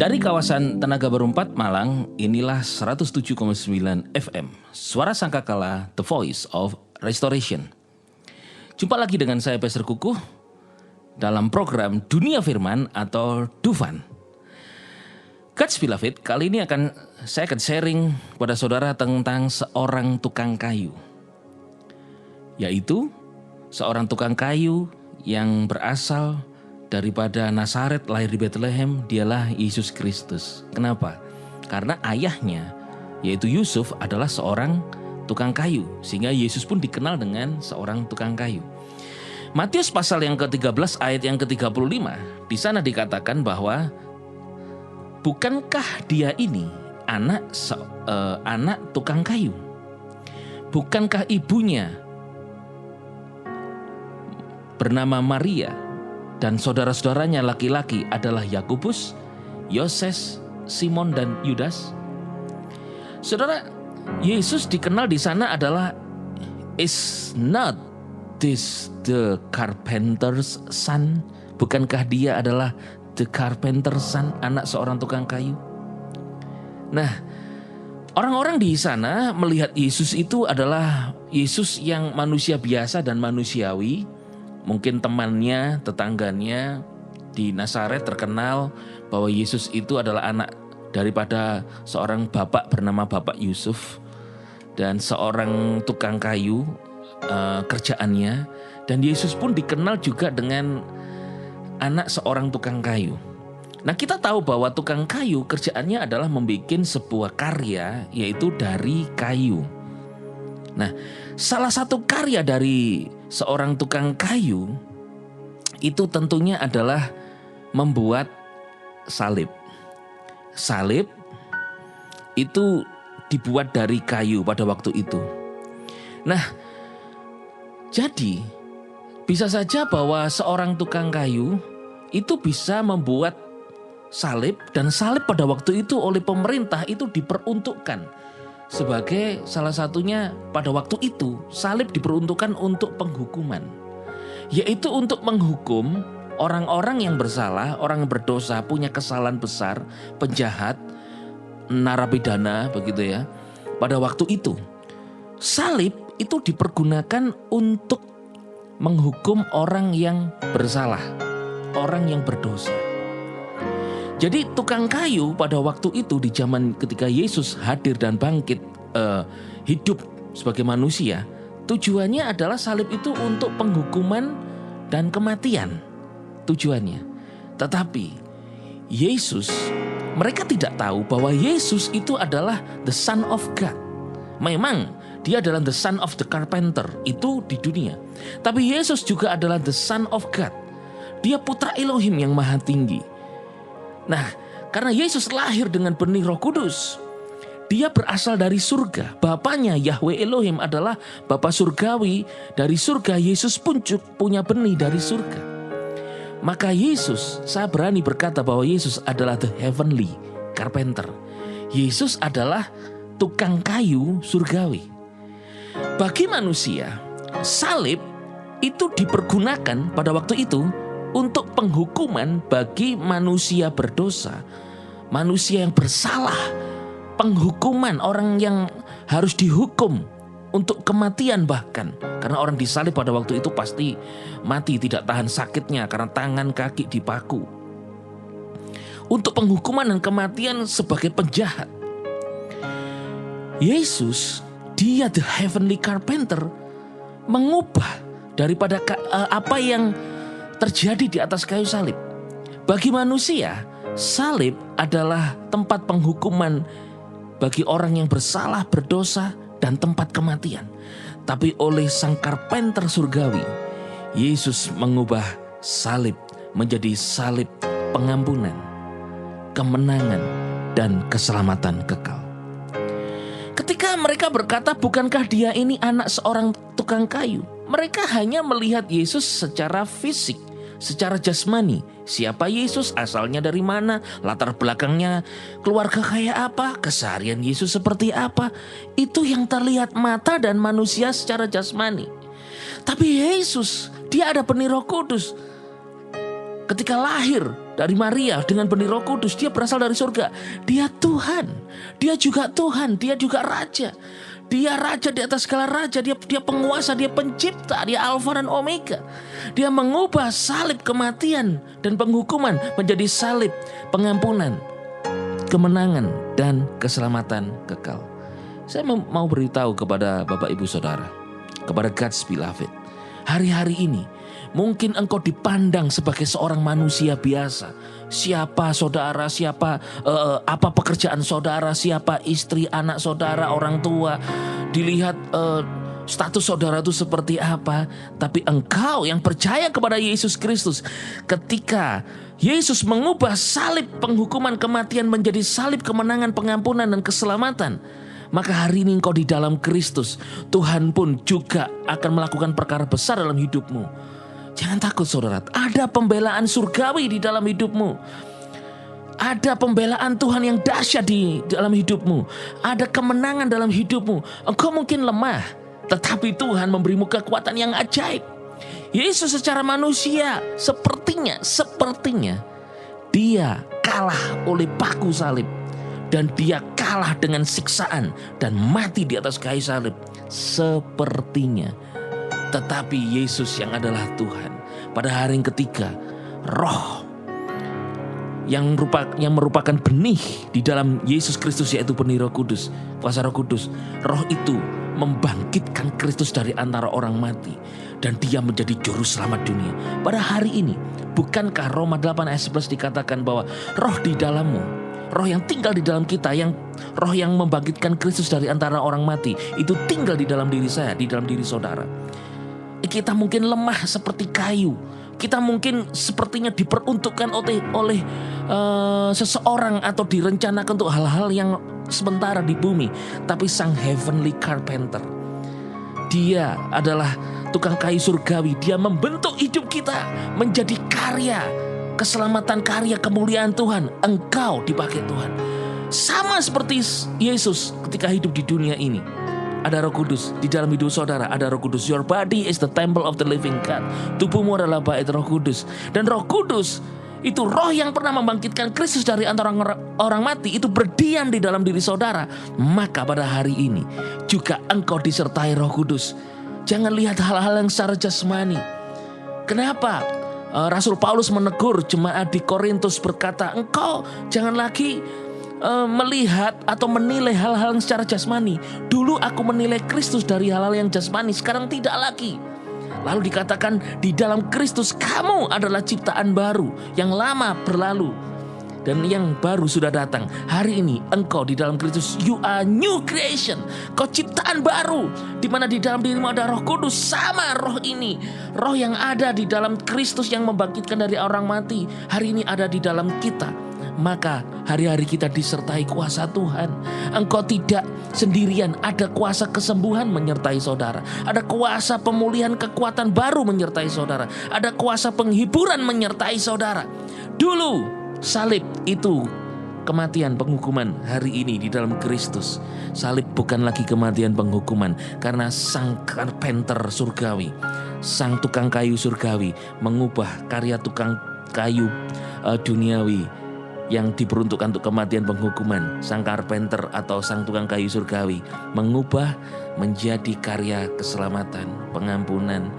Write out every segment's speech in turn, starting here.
Dari kawasan Tenaga Baru 4 Malang, inilah 107,9 FM, Suara Sangkakala, The Voice of Restoration. Jumpa lagi dengan saya Pastor Kukuh dalam program Dunia Firman atau Dufan. God's Beloved, kali ini saya akan sharing kepada saudara tentang seorang tukang kayu. Yaitu seorang tukang kayu yang berasal daripada Nazaret, lahir di Bethlehem, dialah Yesus Kristus. Kenapa? Karena ayahnya, yaitu Yusuf, adalah seorang tukang kayu. Sehingga Yesus pun dikenal dengan seorang tukang kayu. Matius pasal yang ke-13 ayat yang ke-35, di sana dikatakan bahwa bukankah dia ini anak tukang kayu? Bukankah ibunya bernama Maria dan saudara-saudaranya laki-laki adalah Yakobus, Yoses, Simon dan Yudas? Saudara, Yesus dikenal di sana adalah is not this the carpenter's son? Bukankah dia adalah the carpenter's son, anak seorang tukang kayu? Nah, orang-orang di sana melihat Yesus itu adalah Yesus yang manusia biasa dan manusiawi. Mungkin temannya, tetangganya di Nazaret terkenal bahwa Yesus itu adalah anak daripada seorang bapak bernama Bapak Yusuf dan seorang tukang kayu kerjaannya. Dan Yesus pun dikenal juga dengan anak seorang tukang kayu. Nah, kita tahu bahwa tukang kayu kerjaannya adalah membuat sebuah karya, yaitu dari kayu. Nah, salah satu karya dari seorang tukang kayu itu tentunya adalah membuat salib. Salib itu dibuat dari kayu pada waktu itu. Nah, jadi bisa saja bahwa seorang tukang kayu itu bisa membuat salib, dan salib pada waktu itu oleh pemerintah itu diperuntukkan sebagai salah satunya. Pada waktu itu salib diperuntukkan untuk penghukuman, yaitu untuk menghukum orang-orang yang bersalah, orang yang berdosa, punya kesalahan besar, penjahat, narapidana begitu ya. Pada waktu itu salib itu dipergunakan untuk menghukum orang yang bersalah, orang yang berdosa. Jadi tukang kayu pada waktu itu di zaman ketika Yesus hadir dan bangkit hidup sebagai manusia, tujuannya adalah salib itu untuk penghukuman dan kematian tujuannya. Tetapi Yesus, mereka tidak tahu bahwa Yesus itu adalah the Son of God. Memang dia adalah the Son of the Carpenter itu di dunia, tapi Yesus juga adalah the Son of God. Dia putra Elohim yang maha tinggi. Nah, karena Yesus lahir dengan benih Roh Kudus, dia berasal dari surga. Bapaknya Yahweh Elohim adalah Bapa surgawi. Dari surga Yesus pun punya benih dari surga. Maka Yesus, saya berani berkata bahwa Yesus adalah the heavenly carpenter. Yesus adalah tukang kayu surgawi. Bagi manusia, salib itu dipergunakan pada waktu itu untuk penghukuman bagi manusia berdosa, manusia yang bersalah, penghukuman orang yang harus dihukum untuk kematian bahkan. Karena orang disalib pada waktu itu pasti mati, tidak tahan sakitnya karena tangan kaki dipaku. Untuk penghukuman dan kematian sebagai penjahat. Yesus, dia the heavenly carpenter, mengubah daripada apa yang terjadi di atas kayu salib. Bagi manusia, salib adalah tempat penghukuman bagi orang yang bersalah, berdosa, dan tempat kematian. Tapi oleh sang karpenter surgawi, Yesus mengubah salib menjadi salib pengampunan, kemenangan, dan keselamatan kekal. Ketika mereka berkata, bukankah dia ini anak seorang tukang kayu? Mereka hanya melihat Yesus secara fisik, secara jasmani. Siapa Yesus, asalnya dari mana, latar belakangnya, keluarga kayak apa, keseharian Yesus seperti apa. Itu yang terlihat mata dan manusia secara jasmani. Tapi Yesus, dia ada benih Roh Kudus. ketika lahir dari Maria dengan benih Roh Kudus, dia berasal dari surga. Dia Tuhan, dia juga Tuhan, dia juga Raja. Dia Raja di atas segala raja, dia penguasa, dia pencipta, dia Alfa dan Omega. Dia mengubah salib kematian dan penghukuman menjadi salib pengampunan, kemenangan, dan keselamatan kekal. Saya mau beritahu kepada Bapak Ibu Saudara, kepada God's beloved, hari-hari ini mungkin engkau dipandang sebagai seorang manusia biasa. Siapa saudara, apa pekerjaan saudara, siapa istri, anak saudara, orang tua. Dilihat status saudara itu seperti apa. Tapi engkau yang percaya kepada Yesus Kristus, ketika Yesus mengubah salib penghukuman kematian menjadi salib kemenangan, pengampunan, dan keselamatan, maka hari ini engkau di dalam Kristus. Tuhan pun juga akan melakukan perkara besar dalam hidupmu. Jangan takut saudara, ada pembelaan surgawi di dalam hidupmu. Ada pembelaan Tuhan yang dahsyat di dalam hidupmu. Ada kemenangan dalam hidupmu. Engkau mungkin lemah, tetapi Tuhan memberimu kekuatan yang ajaib. Yesus secara manusia sepertinya dia kalah oleh paku salib. Dan dia kalah dengan siksaan dan mati di atas kayu salib. Sepertinya. Tetapi Yesus yang adalah Tuhan, pada hari yang ketiga, Roh yang merupakan benih di dalam Yesus Kristus, yaitu benih Roh Kudus, kuasa Roh Kudus. Roh itu membangkitkan Kristus dari antara orang mati, dan dia menjadi juru selamat dunia. Pada hari ini, bukankah Roma 8 ayat 11 dikatakan bahwa Roh di dalammu, Roh yang tinggal di dalam kita, Roh yang membangkitkan Kristus dari antara orang mati, itu tinggal di dalam diri saya, di dalam diri saudara. Kita mungkin lemah seperti kayu. Kita mungkin sepertinya diperuntukkan oleh seseorang atau direncanakan untuk hal-hal yang sementara di bumi. Tapi sang heavenly carpenter, dia adalah tukang kayu surgawi. Dia membentuk hidup kita menjadi karya keselamatan, karya kemuliaan Tuhan. Engkau dipakai Tuhan. Sama seperti Yesus ketika hidup di dunia ini. Ada Roh Kudus di dalam hidup saudara, ada Roh Kudus. Your body is the temple of the living God. Tubuhmu adalah bait Roh Kudus. Dan Roh Kudus itu roh yang pernah membangkitkan Kristus dari antara orang mati, itu berdiam di dalam diri saudara. Maka pada hari ini juga engkau disertai Roh Kudus. Jangan lihat hal-hal yang secara jasmani. Kenapa Rasul Paulus menegur jemaat di Korintus berkata, engkau jangan lagi melihat atau menilai hal-hal yang secara jasmani. Dulu aku menilai Kristus dari hal-hal yang jasmani, sekarang tidak lagi. Lalu dikatakan di dalam Kristus kamu adalah ciptaan baru, yang lama berlalu dan yang baru sudah datang. Hari ini engkau di dalam Kristus, you are new creation. Kau ciptaan baru, di mana di dalam dirimu ada Roh Kudus. Sama roh ini, roh yang ada di dalam Kristus yang membangkitkan dari orang mati, hari ini ada di dalam kita. Maka hari-hari kita disertai kuasa Tuhan. Engkau tidak sendirian. Ada kuasa kesembuhan menyertai saudara. Ada kuasa pemulihan kekuatan baru menyertai saudara. Ada kuasa penghiburan menyertai saudara. Dulu salib itu kematian, penghukuman. Hari ini di dalam Kristus, salib bukan lagi kematian, penghukuman. Karena sang carpenter surgawi, sang tukang kayu surgawi, mengubah karya tukang kayu duniawi yang diperuntukkan untuk kematian, penghukuman. Sang carpenter atau sang tukang kayu surgawi mengubah menjadi karya keselamatan, pengampunan,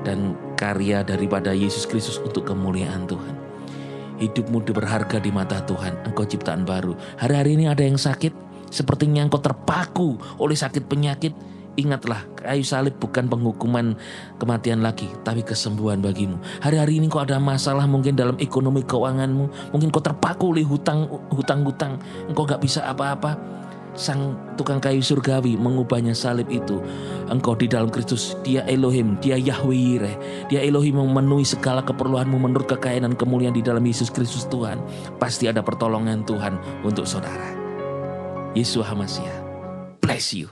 dan karya daripada Yesus Kristus untuk kemuliaan Tuhan. Hidupmu berharga di mata Tuhan. Engkau ciptaan baru. Hari-hari ini ada yang sakit, sepertinya engkau terpaku oleh sakit penyakit. Ingatlah, kayu salib bukan penghukuman kematian lagi, tapi kesembuhan bagimu. Hari-hari ini kau ada masalah mungkin dalam ekonomi keuanganmu. Mungkin kau terpaku oleh hutang-hutang. Engkau gak bisa apa-apa. Sang tukang kayu surgawi mengubahnya salib itu. Engkau di dalam Kristus, dia Elohim, dia Yahweh Yireh. Dia Elohim yang memenuhi segala keperluanmu menurut kekayaan dan kemuliaan di dalam Yesus Kristus Tuhan. Pasti ada pertolongan Tuhan untuk saudara. Yesus HaMashiach, bless you.